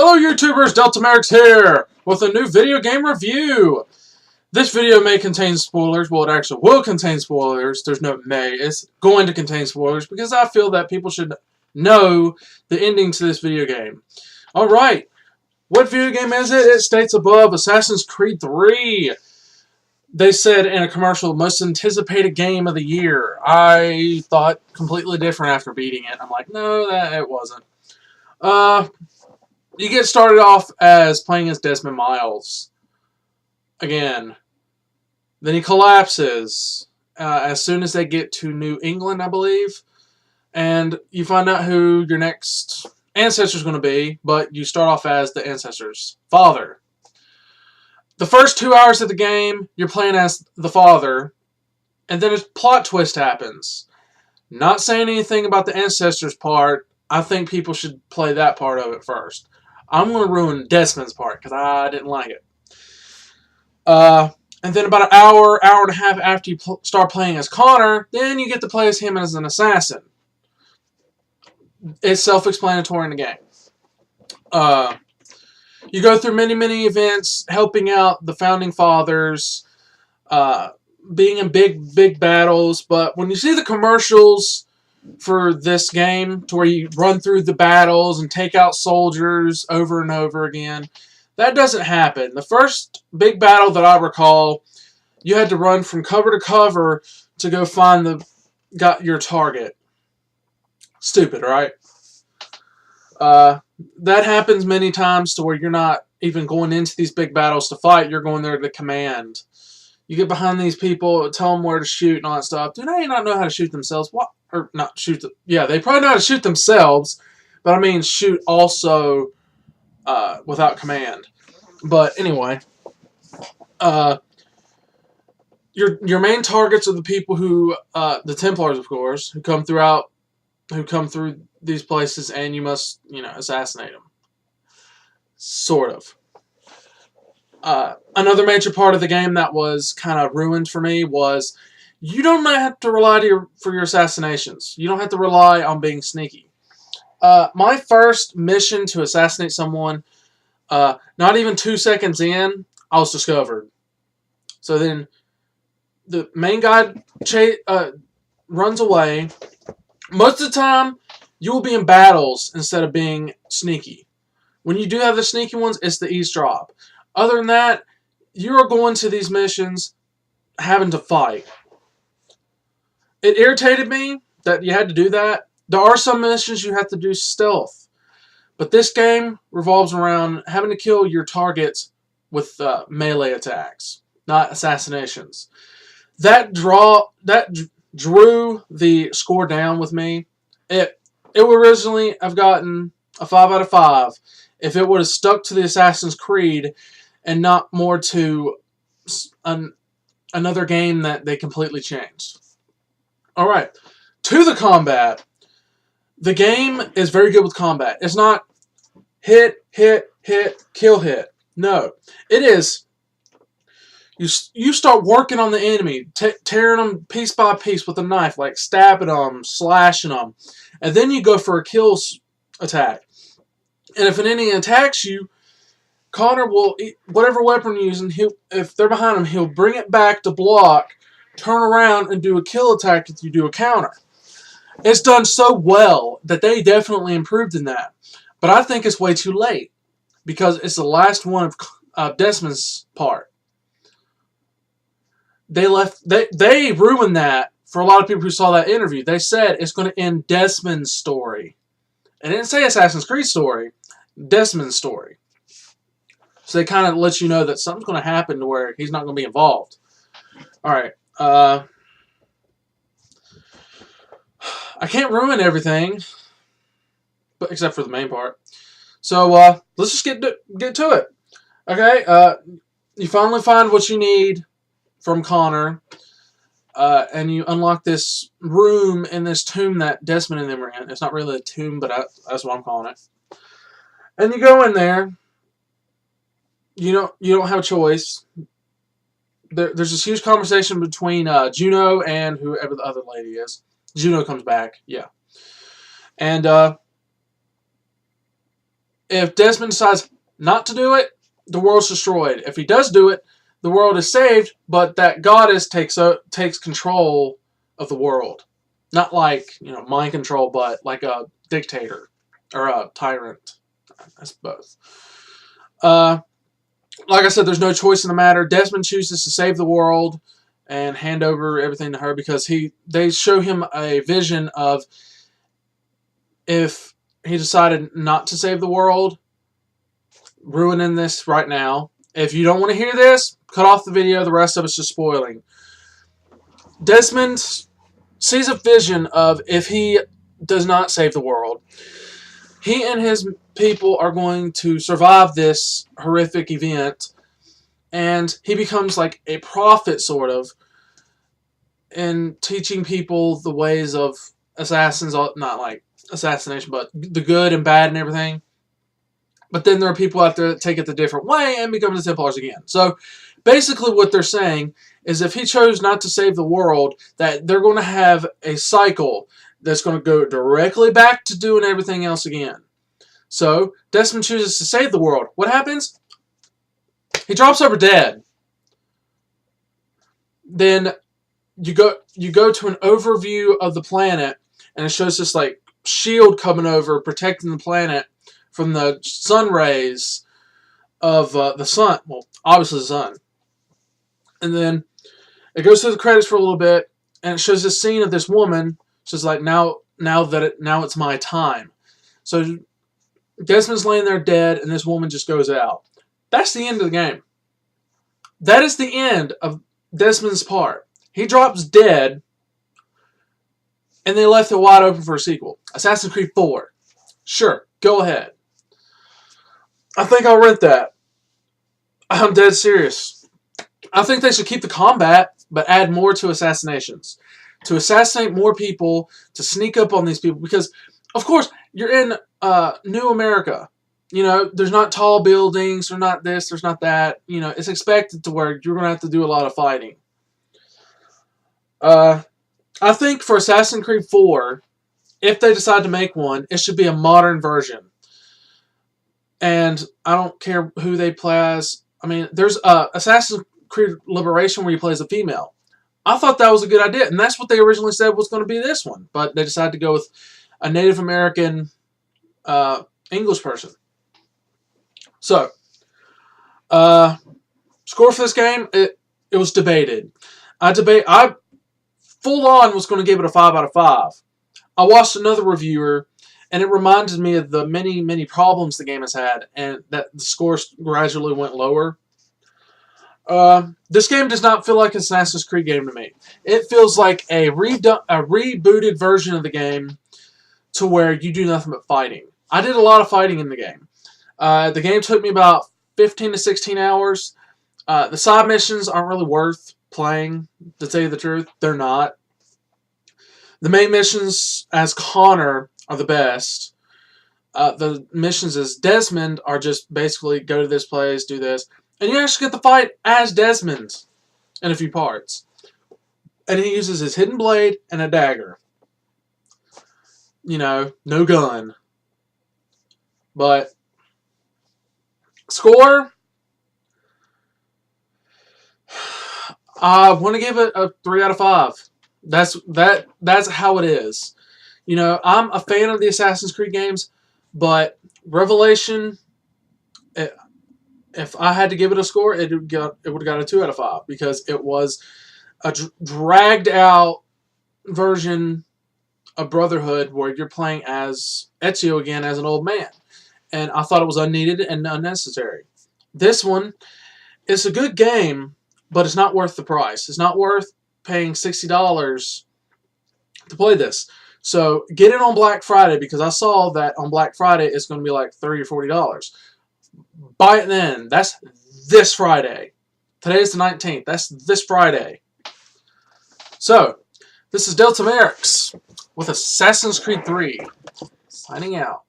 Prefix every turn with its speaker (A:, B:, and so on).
A: Hello YouTubers, Merrix here with a new video game review. This video may contain spoilers. Well, it actually will contain spoilers. There's no may. It's going to contain spoilers because I feel that people should know the ending to this video game. Alright, what video game is it? It states above, Assassin's Creed 3. They said in a commercial, most anticipated game of the year. I thought completely different after beating it. I'm like, no, it wasn't. You get started off as playing as Desmond Miles. Again. Then he collapses as soon as they get to New England, I believe. And you find out who your next ancestor is going to be, but you start off as the ancestor's father. The first 2 hours of the game, you're playing as the father, and then a plot twist happens. Not saying anything about the ancestors part. I think people should play that part of it first. I'm going to ruin Desmond's part because I didn't like it. And then about an hour and a half after you start playing as Connor, then you get to play as him as an assassin. It's self-explanatory in the game. You go through many events, helping out the Founding Fathers, being in big battles. But when you see the commercials for this game, to where you run through the battles and take out soldiers over and over again, that doesn't happen. The first big battle that I recall, you had to run from cover to cover to go find your target. Stupid, right? That happens many times to where you're not even going into these big battles to fight. You're going there to command. You get behind these people, tell them where to shoot and all that stuff. Do they not know how to shoot themselves? What? Or not shoot them. Yeah, they probably know how to shoot themselves, but I mean shoot also without command. But anyway, your main targets are the people who, the Templars, of course, who come through these places, and you must, assassinate them. Sort of. Another major part of the game that was kind of ruined for me was you don't have to rely for your assassinations. You don't have to rely on being sneaky. My first mission to assassinate someone, not even 2 seconds in, I was discovered. So then the main guy runs away. Most of the time, you will be in battles instead of being sneaky. When you do have the sneaky ones, it's the eavesdrop. Other than that, you are going to these missions having to fight. It irritated me that you had to do that. There are some missions you have to do stealth. But this game revolves around having to kill your targets with melee attacks, not assassinations. That drew the score down with me. It would originally have gotten a 5 out of 5 if it would have stuck to the Assassin's Creed and not more to another game that they completely changed. Alright, to the combat. The game is very good with combat. It's not hit, kill, hit. No. It is, you start working on the enemy, tearing them piece by piece with a knife, like stabbing them, slashing them. And then you go for a kill attack. And if an enemy attacks you, Connor will, whatever weapon you're using, if they're behind him, he'll bring it back to block, turn around, and do a kill attack if you do a counter. It's done so well that they definitely improved in that. But I think it's way too late, because it's the last one of Desmond's part. They ruined that for a lot of people who saw that interview. They said it's going to end Desmond's story. It didn't say Assassin's Creed story, Desmond's story. So they kind of let you know that something's going to happen to where he's not going to be involved. Alright. I can't ruin everything, but except for the main part. So let's just get to it. Okay. You finally find what you need from Connor, and you unlock this room in this tomb that Desmond and them are in. It's not really a tomb, but that's what I'm calling it. And you go in there. You don't have a choice. There's this huge conversation between Juno and whoever the other lady is. Juno comes back, yeah. And If Desmond decides not to do it, the world's destroyed. If he does do it, the world is saved, but that goddess takes control of the world. Not like, mind control, but like a dictator or a tyrant. That's both. Like I said, there's no choice in the matter. Desmond chooses to save the world and hand over everything to her because they show him a vision of if he decided not to save the world, ruining this right now. If you don't want to hear this, cut off the video. The rest of it's just spoiling. Desmond sees a vision of if he does not save the world, he and his people are going to survive this horrific event, and he becomes like a prophet, sort of, in teaching people the ways of assassins, not like assassination, but the good and bad and everything. But then there are people out there that take it the different way and become the Templars again. So basically what they're saying is if he chose not to save the world, that they're going to have a cycle that's going to go directly back to doing everything else again. So Desmond chooses to save the world. What happens? He drops over dead. Then you go to an overview of the planet, and it shows this like shield coming over, protecting the planet from the sun rays of the sun. Well, obviously the sun. And then it goes through the credits for a little bit, and it shows this scene of this woman. She's like, now it's my time. So Desmond's laying there dead, and this woman just goes out. That's the end of the game. That is the end of Desmond's part. He drops dead, and they left it wide open for a sequel. Assassin's Creed 4. Sure, go ahead. I think I'll rent that. I'm dead serious. I think they should keep the combat, but add more to assassinations. To assassinate more people, to sneak up on these people. Because, of course, you're in New America. There's not tall buildings, there's not this, there's not that. It's expected to where you're going to have to do a lot of fighting. I think for Assassin's Creed 4, if they decide to make one, it should be a modern version. And I don't care who they play as. I mean, there's Assassin's Creed Liberation where you play as a female. I thought that was a good idea, and that's what they originally said was going to be this one. But they decided to go with a Native American English person. So, score for this game, it was debated. I full on was going to give it a 5 out of 5. I watched another reviewer, and it reminded me of the many, many problems the game has had, and that the scores gradually went lower. This game does not feel like an Assassin's Creed game to me. It feels like a rebooted version of the game to where you do nothing but fighting. I did a lot of fighting in the game. The game took me about 15 to 16 hours. The side missions aren't really worth playing, to tell you the truth. They're not. The main missions as Connor are the best. The missions as Desmond are just basically go to this place, do this. And you actually get to fight as Desmond in a few parts. And he uses his hidden blade and a dagger. No gun. But score, I want to give it a 3 out of 5. That's how it is. I'm a fan of the Assassin's Creed games, but Revelation, if I had to give it a score, it would have got a 2 out of 5 because it was a dragged out version of Brotherhood where you're playing as Ezio again as an old man. And I thought it was unneeded and unnecessary. This one is a good game, but it's not worth the price. It's not worth paying $60 to play this. So get it on Black Friday because I saw that on Black Friday it's going to be like $30 or $40. Buy it then. That's this Friday. Today is the 19th. That's this Friday. So, this is Delta Merrix with Assassin's Creed 3. Signing out.